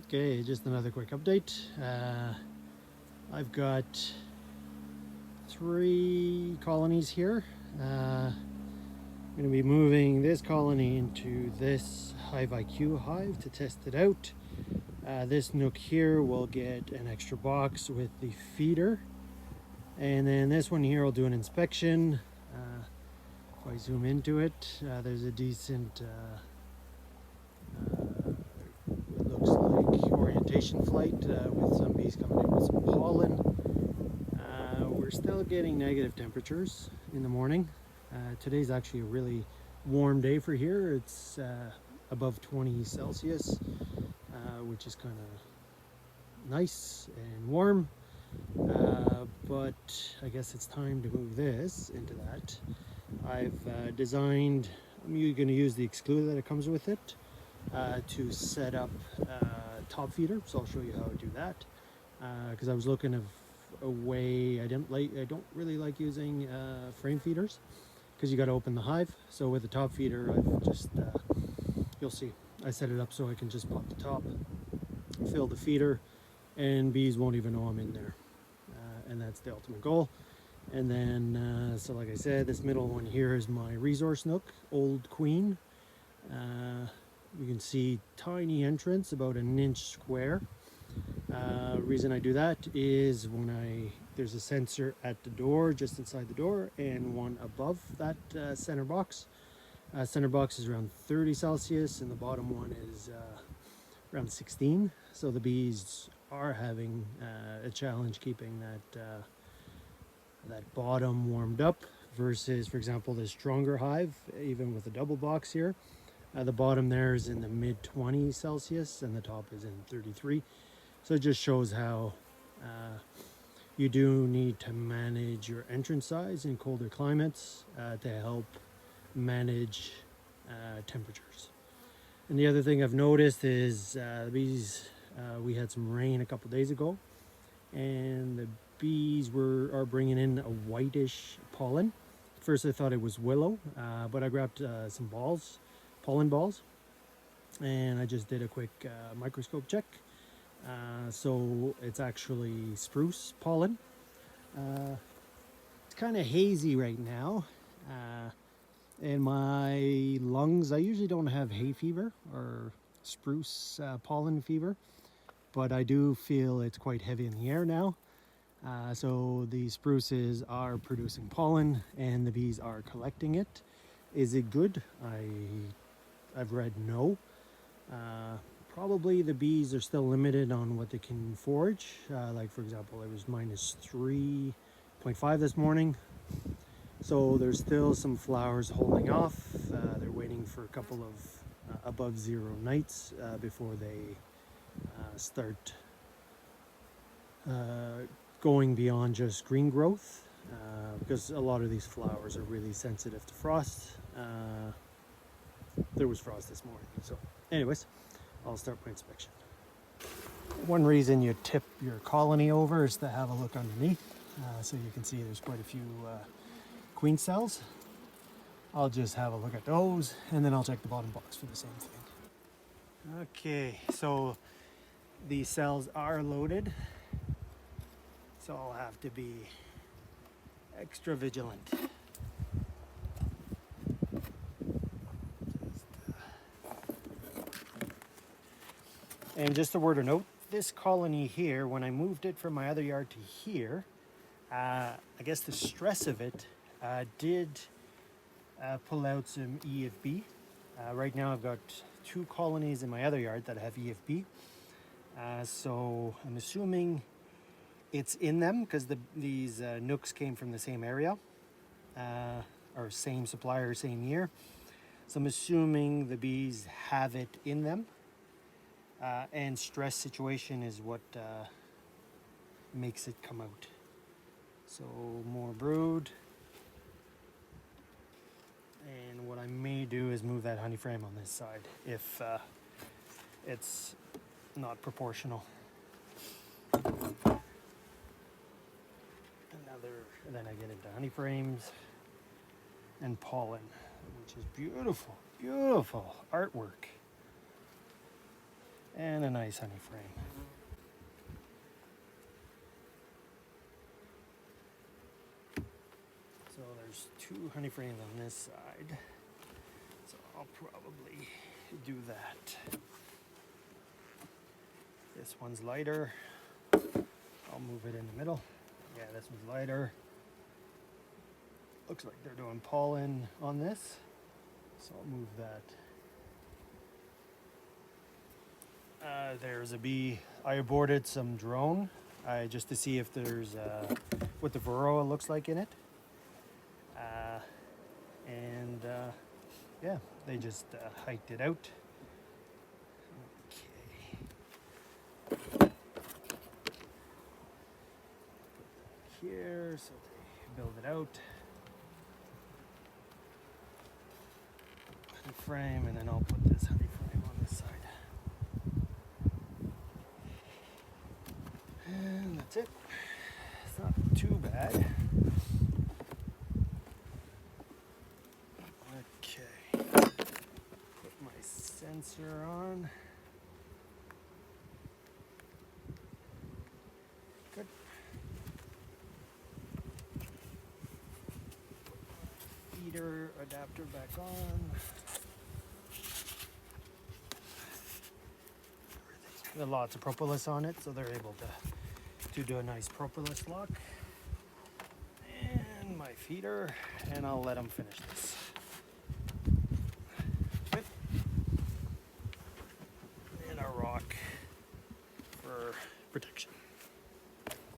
Okay, just another quick update. I've got 3 colonies here. I'm going to be moving this colony into this Hive IQ hive to test it out. This nook here will get an extra box with the feeder, and then this one here will do an inspection. If I zoom into it, there's a decent it looks like orientation flight with some bees coming in with some pollen. We're still getting negative temperatures in the morning. Today's actually a really warm day for here. It's above 20 Celsius, which is kind of nice and warm. But I guess it's time to move this into that. I've designed, I'm going to use the excluder that comes with it to set up top feeder. So I'll show you how to do that. Because I was looking of a way, I don't really like using frame feeders because you got to open the hive. So with the top feeder, I've just, you'll see, I set it up so I can just pop the top, fill the feeder, and bees won't even know I'm in there. And that's the ultimate goal. And then, so like I said, this middle one here is my resource nook, Old Queen. You can see tiny entrance, about an inch square. Reason I do that is there's a sensor at the door, just inside the door, and one above that center box. Center box is around 30 Celsius, and the bottom one is around 16. So the bees are having a challenge keeping that bottom warmed up versus, for example, this stronger hive, even with the double box here. The bottom there is in the mid 20 Celsius and the top is in 33. So it just shows how you do need to manage your entrance size in colder climates to help manage temperatures. And the other thing I've noticed is the bees, we had some rain a couple days ago, and the bees are bringing in a whitish pollen. First I thought it was willow, but I grabbed some pollen balls, and I just did a quick microscope check. So it's actually spruce pollen. It's kind of hazy right now. In my lungs, I usually don't have hay fever or spruce pollen fever, but I do feel it's quite heavy in the air now. So the spruces are producing pollen and the bees are collecting it. Is it good? I've read no. Probably the bees are still limited on what they can forage. Like for example, it was minus 3.5 this morning. So there's still some flowers holding off. They're waiting for a couple of above zero nights before they start going beyond just green growth, because a lot of these flowers are really sensitive to frost. There was frost this morning. So anyways, I'll start my inspection. One reason you tip your colony over is to have a look underneath. So you can see there's quite a few queen cells. I'll just have a look at those and then I'll check the bottom box for the same thing. Okay, so these cells are loaded, so I'll have to be extra vigilant. And just a word of note, this colony here, when I moved it from my other yard to here, I guess the stress of it did pull out some EFB. Right now I've got 2 colonies in my other yard that have EFB. So I'm assuming it's in them because these nooks came from the same area, or same supplier, same year. So I'm assuming the bees have it in them. And stress situation is what makes it come out. So more brood. And what I may do is move that honey frame on this side if it's not proportional. And then I get into honey frames and pollen, which is beautiful, beautiful artwork. and a nice honey frame. So there's 2 honey frames on this side, so I'll probably do that. This one's lighter, I'll move it in the middle. Yeah, this one's lighter. Looks like they're doing pollen on this, so I'll move that. There's a bee. I aborted some drone just to see if there's what the varroa looks like in it. Yeah, they just hiked it out. Okay. Here, so they build it out. Honey frame, and then I'll put this honey frame on this side. And that's it. It's not too bad. Okay. Put my sensor on. Good. Feeder adapter back on. There's lots of propolis on it, so they're able to do a nice propolis lock. And my feeder, and I'll let them finish this.